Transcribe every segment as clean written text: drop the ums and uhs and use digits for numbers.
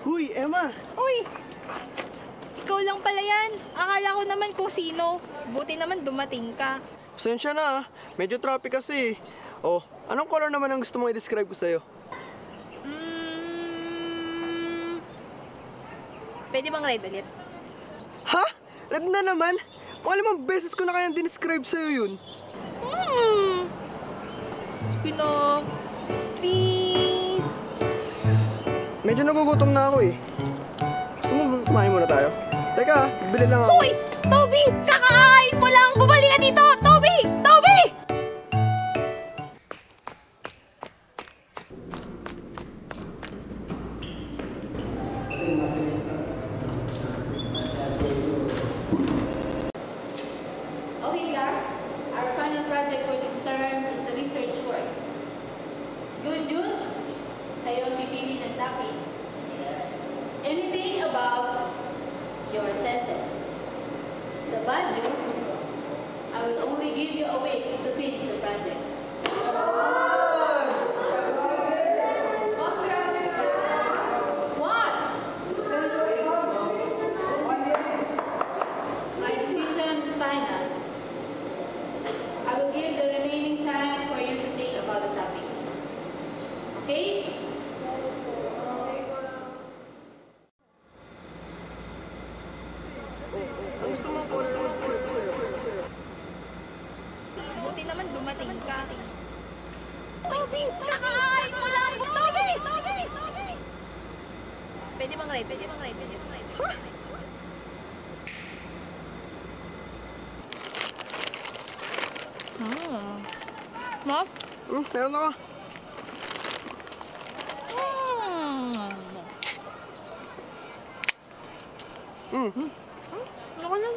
Huy, Emma! Uy! Ikaw lang pala yan. Akala ko naman kung sino. Buti naman dumating ka. Pasensya na medyo traffic kasi. Oh, anong color naman ang gusto mong i-describe ko sa'yo? Pwede bang red ulit? Ha? Red na naman? Mga 5 beses ko na kayang dinescribe sa'yo yun. Pino, please. Medyo nagugutom na ako eh. Gusto mo kumain muna tayo? Teka, bili lang ako. Uy! Toby! Kakain mo lang! Bumalik ka dito! Toby! Toby! Okay, class. Our final project for this term is a research work. Good news? Kayo ang pipili ng topic. Yes. Anything about your senses. The bad news, I will only give you a week to finish the project. What? My decision is final. I will give the remaining time for you to think about the topic. Okay? Ang gusto mong color? Buti naman dumating ka. Toby! Kakain mo lang! Toby! Toby! Toby! Pwede bang red? Pwede bang red? Pwede bang red? Ma? Meron ako. Ano lang?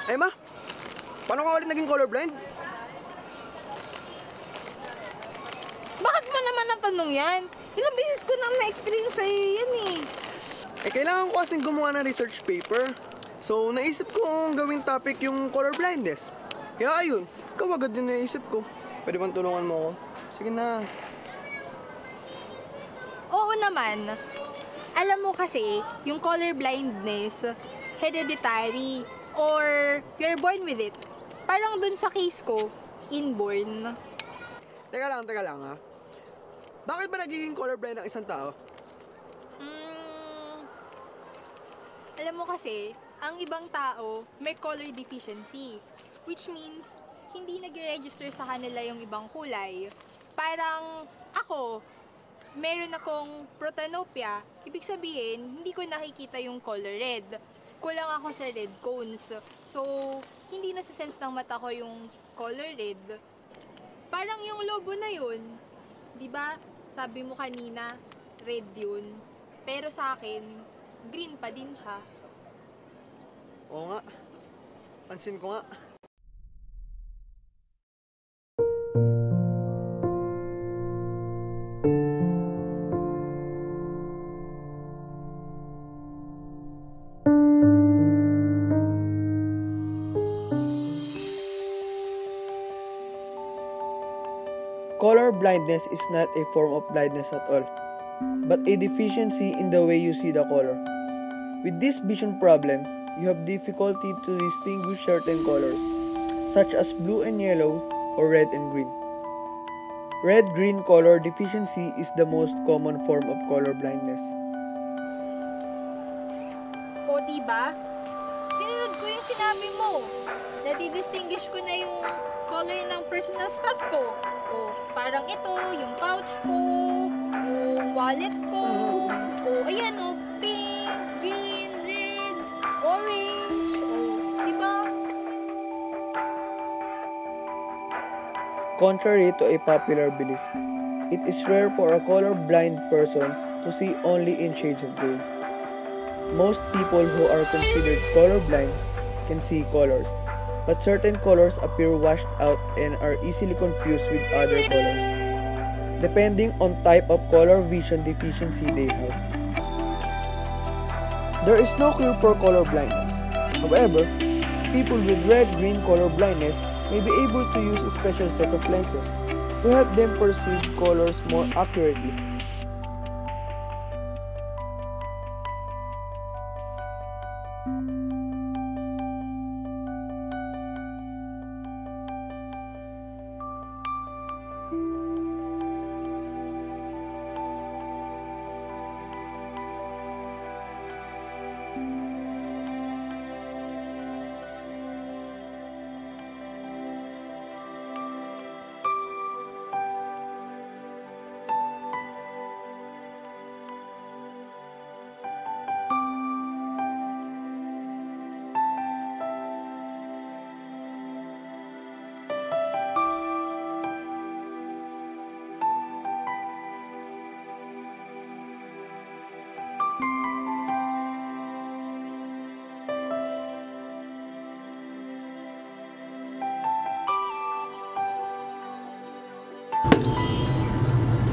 Emma, paano ka ulit naging colorblind? Bakit mo naman natanong yan? Ilang beses ko nang na-experience sa'yo yan eh. Kailangan ko kasing gumawa ng research paper. So, naisip kong gawing topic yung color blindness. Kaya ayun, ikaw agad din naisip ko. Pwede bang tulungan mo ako? Sige na. Oo naman. Alam mo kasi, yung color blindness, hereditary, or you're born with it. Parang dun sa case ko, inborn. Teka lang ha. Bakit ba nagiging colorblind ang isang tao? Alam mo kasi, ang ibang tao may color deficiency, which means hindi nag-register sa kanila yung ibang kulay. Parang ako, meron akong protanopia, ibig sabihin, hindi ko nakikita yung color red. Kulang ako sa red cones. So, hindi nasa-sense ng mata ko yung color red. Parang yung lobo na yun, di ba? Sabi mo kanina, red yun. Pero sa akin, green pa din siya. Oo nga. Pansin ko nga. Color blindness is not a form of blindness at all, but a deficiency in the way you see the color. With this vision problem, you have difficulty to distinguish certain colors, such as blue and yellow or red and green. Red-green color deficiency is the most common form of color blindness. O, diba? Sinunod ko yung sinabi mo. Nadidistinguish ko na yung color ng personal stuff ko. O, parang ito, yung pouch ko, yung wallet ko. O, ayan o, pink, green, red, orange. O, diba? Contrary to a popular belief, it is rare for a color-blind person to see only in shades of gray. Most people who are considered colorblind can see colors, but certain colors appear washed out and are easily confused with other colors, depending on type of color vision deficiency they have. There is no cure for color blindness. However, people with red-green color blindness may be able to use a special set of lenses to help them perceive colors more accurately.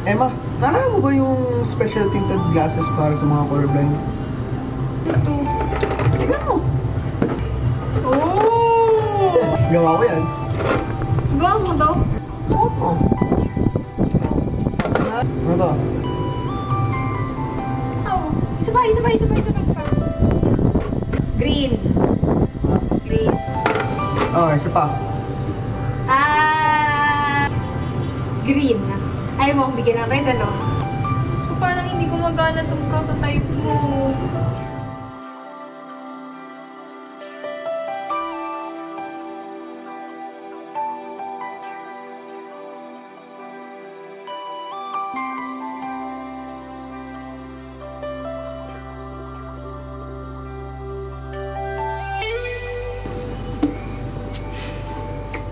Emma, naalala mo ba yung special tinted glasses para sa mga colorblind? Ito. Tingnan mo! Oh! Gawa ko yan. Gawa mo daw? Suot mo. Ano to? Oh. Isa pa. Green. Ha? Green. Okay, isa pa. Green. Ayaw mo akong bigyan ng red, ano? So, parang hindi gumagana tong prototype mo.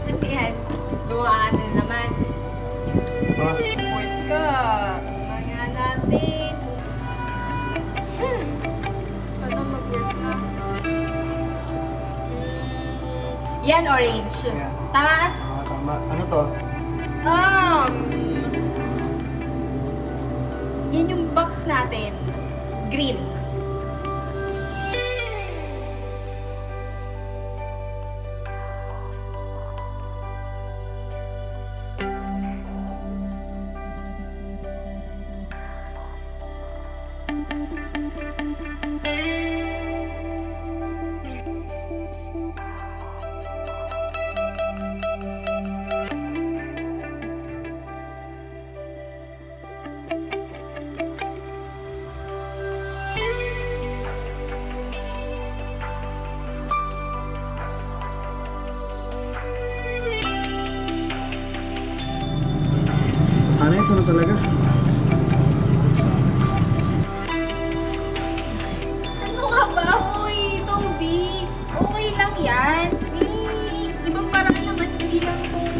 Ano yan? Gumawa ka na naman. Ha? Report ka. Tingnan nga natin. Sana mag-work na. Yan, orange. Yeah. Tama? Tama. Ano to? Yan yung box natin. Green. Sana ito na talaga. Ano ka ba? Uy, Toby. Okay lang yan. Di ba parang naman hindi lang itong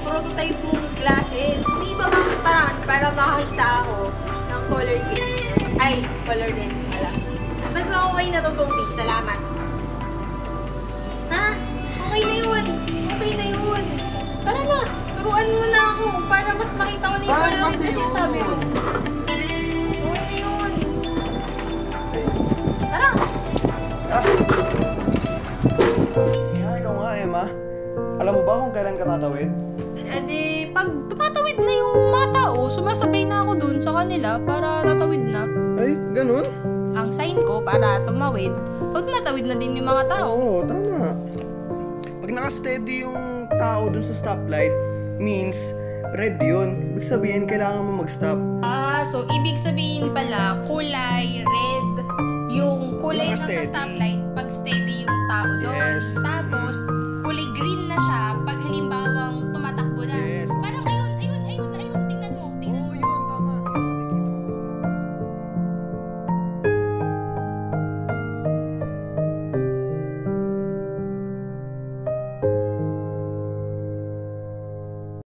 prototype mong glasses. May iba bang paraan para makakita ako ng color green? Ay, color din. Wala. Basta okay na to, Toby. Salamat. Ha? Okay na yun. Okay na yun. Tara na. Turuan mo na ako para mas makita ko na yung Saan color kasi na sinasabi mo. yun? Okay na yun. Tara. Ah. Kaya ikaw nga, Emma. Alam mo ba kung kailan ka tatawid? Eh di, pag tumatawid na yung mga tao, sumasabay na ako dun sa kanila para tatawid na. Ay, ganun? Ang sign ko para tumawid, pag tumatawid na din yung mga tao. Oo, tama. Pag naka-steady yung tao dun sa stoplight, means red yun. Ibig sabihin, kailangan mo mag-stop. So ibig sabihin pala, kulay red, yung kulay ng Naka-steady. stoplight, pag steady yung tao doon. Yes.